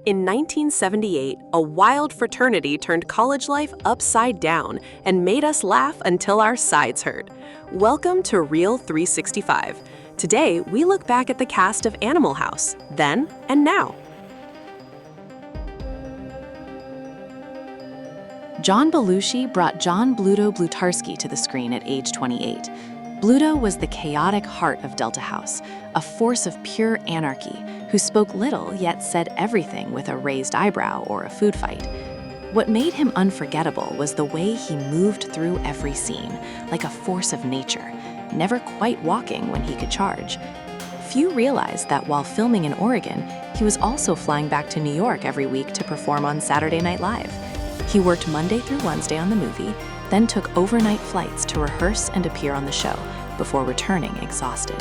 In 1978, a wild fraternity turned college life upside down and made us laugh until our sides hurt. Welcome to Real 365. Today, we look back at the cast of Animal House, then and now. John Belushi brought John Bluto Blutarski to the screen at age 28. Bluto was the chaotic heart of Delta House, a force of pure anarchy who spoke little yet said everything with a raised eyebrow or a food fight. What made him unforgettable was the way he moved through every scene, like a force of nature, never quite walking when he could charge. Few realized that while filming in Oregon, he was also flying back to New York every week to perform on Saturday Night Live. He worked Monday through Wednesday on the movie, then took overnight flights to rehearse and appear on the show, before returning exhausted.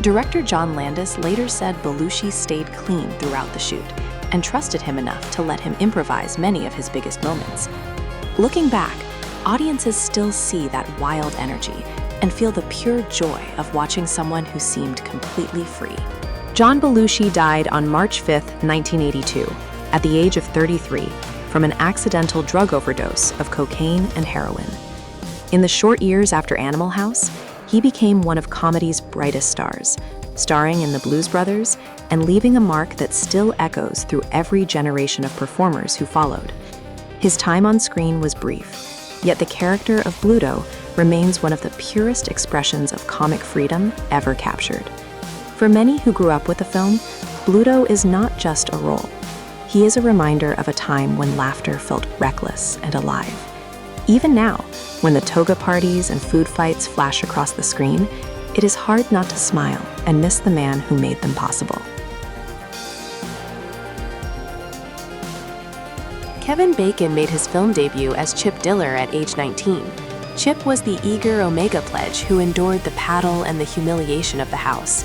Director John Landis later said Belushi stayed clean throughout the shoot and trusted him enough to let him improvise many of his biggest moments. Looking back, audiences still see that wild energy and feel the pure joy of watching someone who seemed completely free. John Belushi died on March 5, 1982, at the age of 33, from an accidental drug overdose of cocaine and heroin. In the short years after Animal House, he became one of comedy's brightest stars, starring in the Blues Brothers and leaving a mark that still echoes through every generation of performers who followed. His time on screen was brief, yet the character of Bluto remains one of the purest expressions of comic freedom ever captured. For many who grew up with the film, Bluto is not just a role. He is a reminder of a time when laughter felt reckless and alive. Even now, when the toga parties and food fights flash across the screen, it is hard not to smile and miss the man who made them possible. Kevin Bacon made his film debut as Chip Diller at age 19. Chip was the eager Omega pledge who endured the paddle and the humiliation of the house.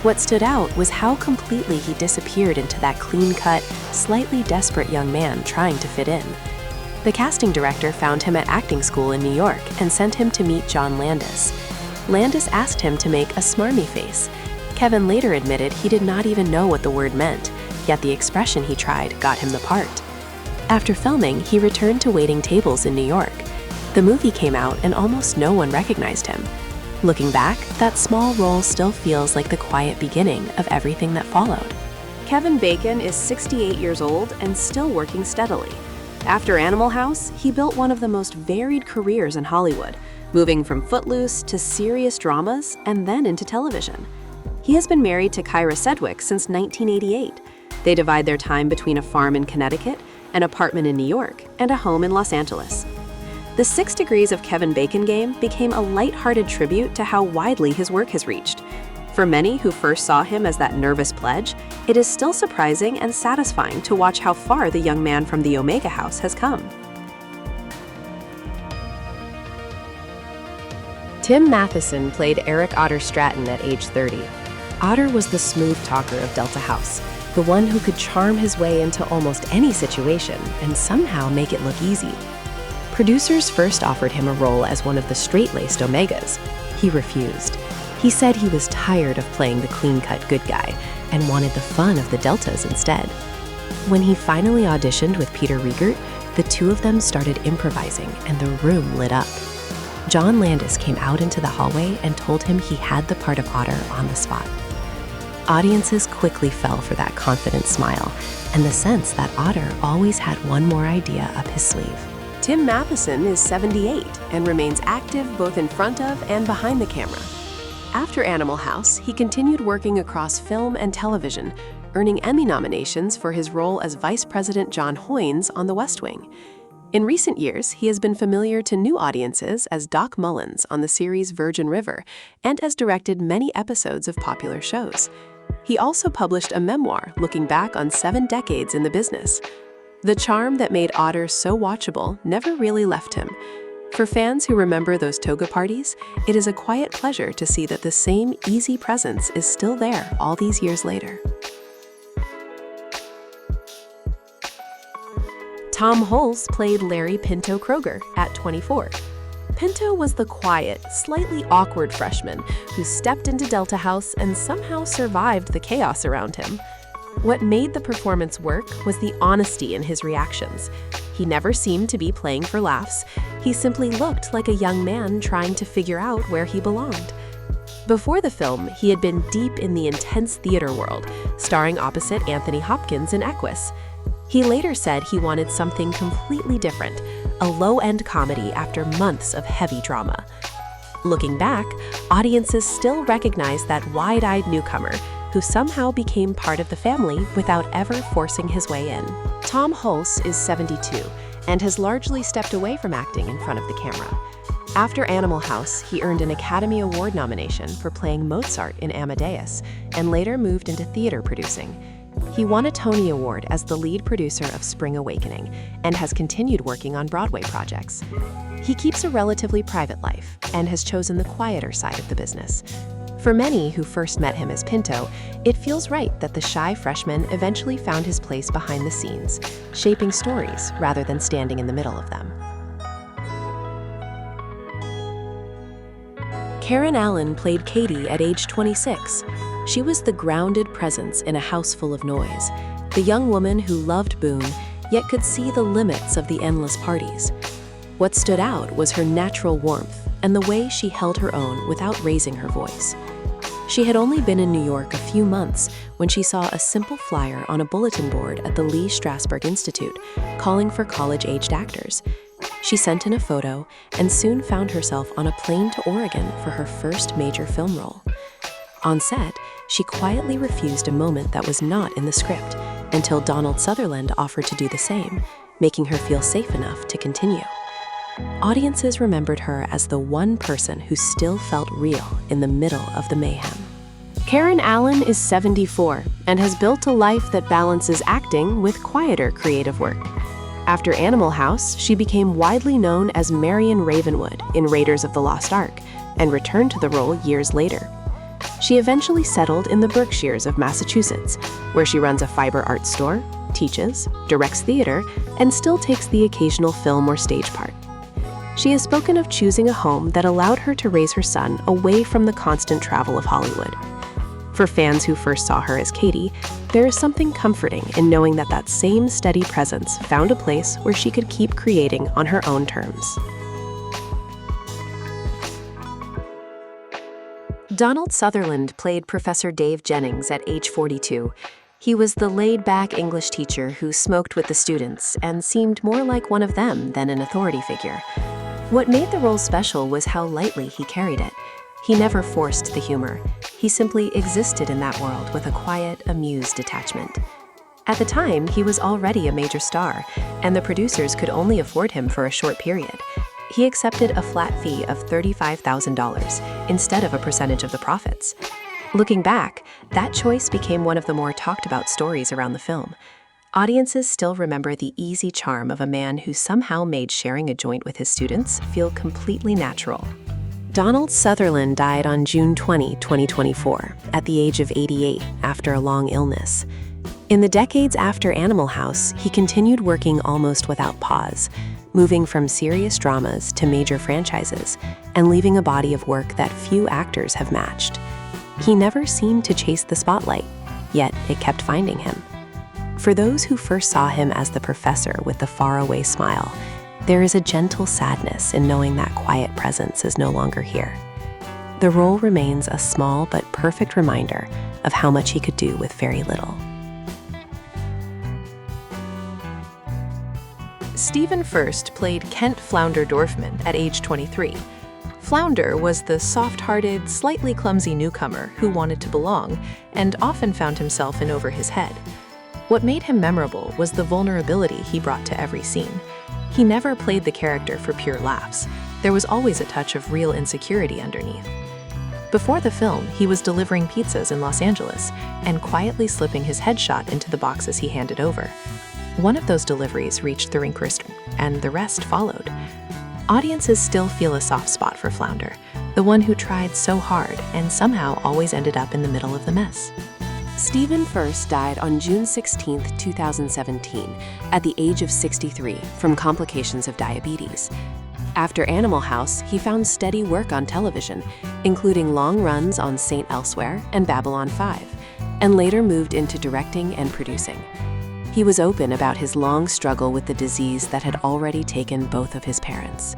What stood out was how completely he disappeared into that clean-cut, slightly desperate young man trying to fit in. The casting director found him at acting school in New York and sent him to meet John Landis. Landis asked him to make a smarmy face. Kevin later admitted he did not even know what the word meant, yet the expression he tried got him the part. After filming, he returned to waiting tables in New York. The movie came out and almost no one recognized him. Looking back, that small role still feels like the quiet beginning of everything that followed. Kevin Bacon is 68 years old and still working steadily. After Animal House, he built one of the most varied careers in Hollywood, moving from Footloose to serious dramas and then into television. He has been married to Kyra Sedgwick since 1988. They divide their time between a farm in Connecticut, an apartment in New York, and a home in Los Angeles. The 6 Degrees of Kevin Bacon game became a lighthearted tribute to how widely his work has reached. For many who first saw him as that nervous pledge, it is still surprising and satisfying to watch how far the young man from the Omega House has come. Tim Matheson played Eric Otter Stratton at age 30. Otter was the smooth talker of Delta House, the one who could charm his way into almost any situation and somehow make it look easy. Producers first offered him a role as one of the straight-laced Omegas. He refused. He said he was tired of playing the clean-cut good guy and wanted the fun of the Deltas instead. When he finally auditioned with Peter Riegert, the two of them started improvising and the room lit up. John Landis came out into the hallway and told him he had the part of Otter on the spot. Audiences quickly fell for that confident smile and the sense that Otter always had one more idea up his sleeve. Tim Matheson is 78 and remains active both in front of and behind the camera. After Animal House, he continued working across film and television, earning Emmy nominations for his role as Vice President John Hoynes on The West Wing. In recent years, he has been familiar to new audiences as Doc Mullins on the series Virgin River and has directed many episodes of popular shows. He also published a memoir looking back on 7 decades in the business. The charm that made Otter so watchable never really left him. For fans who remember those toga parties, it is a quiet pleasure to see that the same easy presence is still there all these years later. Tom Hulce played Larry Pinto Kroger at 24. Pinto was the quiet, slightly awkward freshman who stepped into Delta House and somehow survived the chaos around him. What made the performance work was the honesty in his reactions. He never seemed to be playing for laughs. He simply looked like a young man trying to figure out where he belonged. Before the film, he had been deep in the intense theater world, starring opposite Anthony Hopkins in Equus. He later said he wanted something completely different, a low-end comedy after months of heavy drama. Looking back, audiences still recognize that wide-eyed newcomer who somehow became part of the family without ever forcing his way in. Tom Hulce is 72 and has largely stepped away from acting in front of the camera. After Animal House, he earned an Academy Award nomination for playing Mozart in Amadeus and later moved into theater producing. He won a Tony Award as the lead producer of Spring Awakening and has continued working on Broadway projects. He keeps a relatively private life and has chosen the quieter side of the business. For many who first met him as Pinto, it feels right that the shy freshman eventually found his place behind the scenes, shaping stories rather than standing in the middle of them. Karen Allen played Katy at age 26. She was the grounded presence in a house full of noise, the young woman who loved Boone, yet could see the limits of the endless parties. What stood out was her natural warmth and the way she held her own without raising her voice. She had only been in New York a few months when she saw a simple flyer on a bulletin board at the Lee Strasberg Institute calling for college-aged actors. She sent in a photo and soon found herself on a plane to Oregon for her first major film role. On set, she quietly refused a moment that was not in the script until Donald Sutherland offered to do the same, making her feel safe enough to continue. Audiences remembered her as the one person who still felt real in the middle of the mayhem. Karen Allen is 74 and has built a life that balances acting with quieter creative work. After Animal House, she became widely known as Marion Ravenwood in Raiders of the Lost Ark and returned to the role years later. She eventually settled in the Berkshires of Massachusetts, where she runs a fiber art store, teaches, directs theater, and still takes the occasional film or stage part. She has spoken of choosing a home that allowed her to raise her son away from the constant travel of Hollywood. For fans who first saw her as Katy, there is something comforting in knowing that that same steady presence found a place where she could keep creating on her own terms. Donald Sutherland played Professor Dave Jennings at age 42. He was the laid-back English teacher who smoked with the students and seemed more like one of them than an authority figure. What made the role special was how lightly he carried it. He never forced the humor. He simply existed in that world with a quiet, amused detachment. At the time, he was already a major star, and the producers could only afford him for a short period. He accepted a flat fee of $35,000 instead of a percentage of the profits. Looking back, that choice became one of the more talked about stories around the film. Audiences still remember the easy charm of a man who somehow made sharing a joint with his students feel completely natural. Donald Sutherland died on June 20, 2024, at the age of 88 after a long illness. In the decades after Animal House, he continued working almost without pause, moving from serious dramas to major franchises and leaving a body of work that few actors have matched. He never seemed to chase the spotlight, yet it kept finding him. For those who first saw him as the professor with the faraway smile, there is a gentle sadness in knowing that quiet presence is no longer here. The role remains a small but perfect reminder of how much he could do with very little. Stephen Furst played Kent Flounder Dorfman at age 23. Flounder was the soft-hearted, slightly clumsy newcomer who wanted to belong and often found himself in over his head. What made him memorable was the vulnerability he brought to every scene. He never played the character for pure laughs. There was always a touch of real insecurity underneath. Before the film, he was delivering pizzas in Los Angeles and quietly slipping his headshot into the boxes he handed over. One of those deliveries reached the rink wrist, and the rest followed. Audiences still feel a soft spot for Flounder, the one who tried so hard and somehow always ended up in the middle of the mess. Stephen Furst died on June 16, 2017, at the age of 63 from complications of diabetes. After Animal House, he found steady work on television, including long runs on Saint Elsewhere and Babylon 5. and later moved into directing and producing. He was open about his long struggle with the disease that had already taken both of his parents.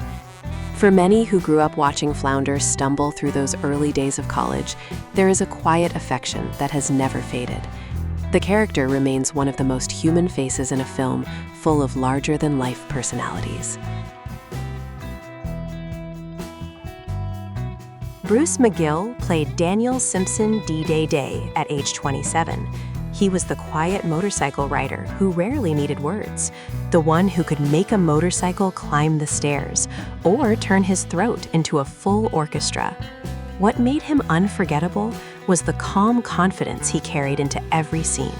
For many who grew up watching Flounder stumble through those early days of college, there is a quiet affection that has never faded. The character remains one of the most human faces in a film full of larger-than-life personalities. Bruce McGill played Daniel Simpson D-Day at age 27. He was the quiet motorcycle rider who rarely needed words, the one who could make a motorcycle climb the stairs or turn his throat into a full orchestra. What made him unforgettable was the calm confidence he carried into every scene.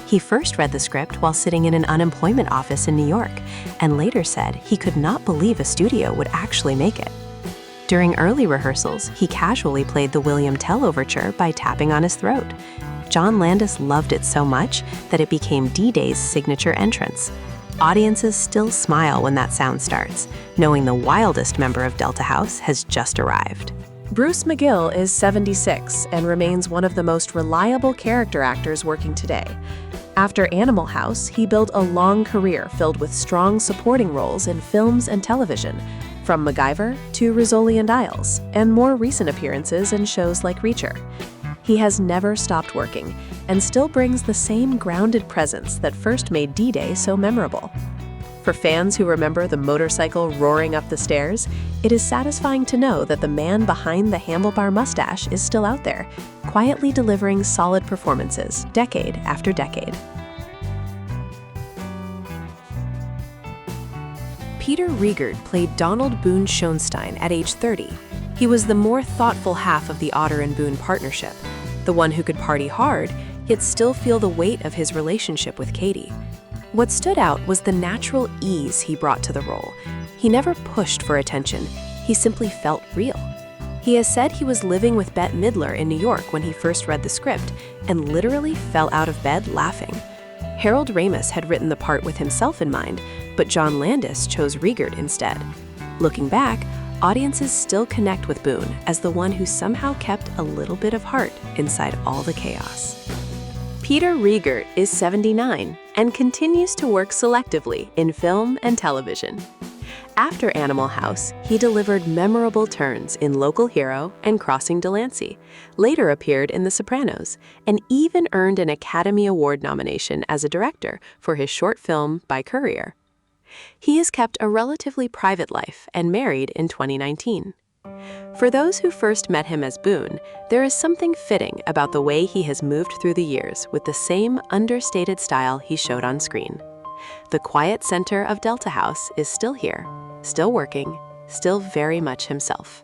He first read the script while sitting in an unemployment office in New York, and later said he could not believe a studio would actually make it. During early rehearsals, he casually played the William Tell overture by tapping on his throat. John Landis loved it so much that it became D-Day's signature entrance. Audiences still smile when that sound starts, knowing the wildest member of Delta House has just arrived. Bruce McGill is 76 and remains one of the most reliable character actors working today. After Animal House, he built a long career filled with strong supporting roles in films and television, from MacGyver to Rizzoli and Isles, and more recent appearances in shows like Riegert. He has never stopped working and still brings the same grounded presence that first made D-Day so memorable. For fans who remember the motorcycle roaring up the stairs, it is satisfying to know that the man behind the handlebar mustache is still out there, quietly delivering solid performances decade after decade. Peter Riegert played Donald Boone Schoenstein at age 30. He was the more thoughtful half of the Otter and Boone partnership, the one who could party hard, yet still feel the weight of his relationship with Katy. What stood out was the natural ease he brought to the role. He never pushed for attention, he simply felt real. He has said he was living with Bette Midler in New York when he first read the script, and literally fell out of bed laughing. Harold Ramis had written the part with himself in mind, but John Landis chose Riegert instead. Looking back, audiences still connect with Boone as the one who somehow kept a little bit of heart inside all the chaos. Peter Riegert is 79 and continues to work selectively in film and television. After Animal House, he delivered memorable turns in Local Hero and Crossing Delancey, later appeared in The Sopranos, and even earned an Academy Award nomination as a director for his short film By Courier. He has kept a relatively private life and married in 2019. For those who first met him as Boone, there is something fitting about the way he has moved through the years with the same understated style he showed on screen. The quiet center of Delta House is still here, still working, still very much himself.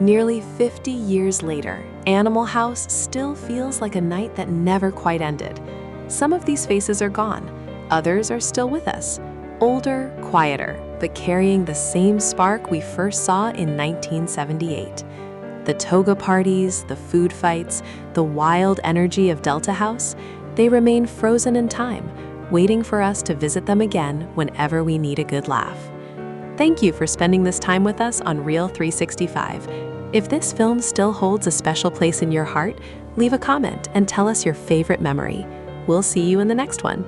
Nearly 50 years later, Animal House still feels like a night that never quite ended. Some of these faces are gone, others are still with us. Older, quieter, but carrying the same spark we first saw in 1978. The toga parties, the food fights, the wild energy of Delta House, they remain frozen in time, waiting for us to visit them again whenever we need a good laugh. Thank you for spending this time with us on Reel 365. If this film still holds a special place in your heart, leave a comment and tell us your favorite memory. We'll see you in the next one.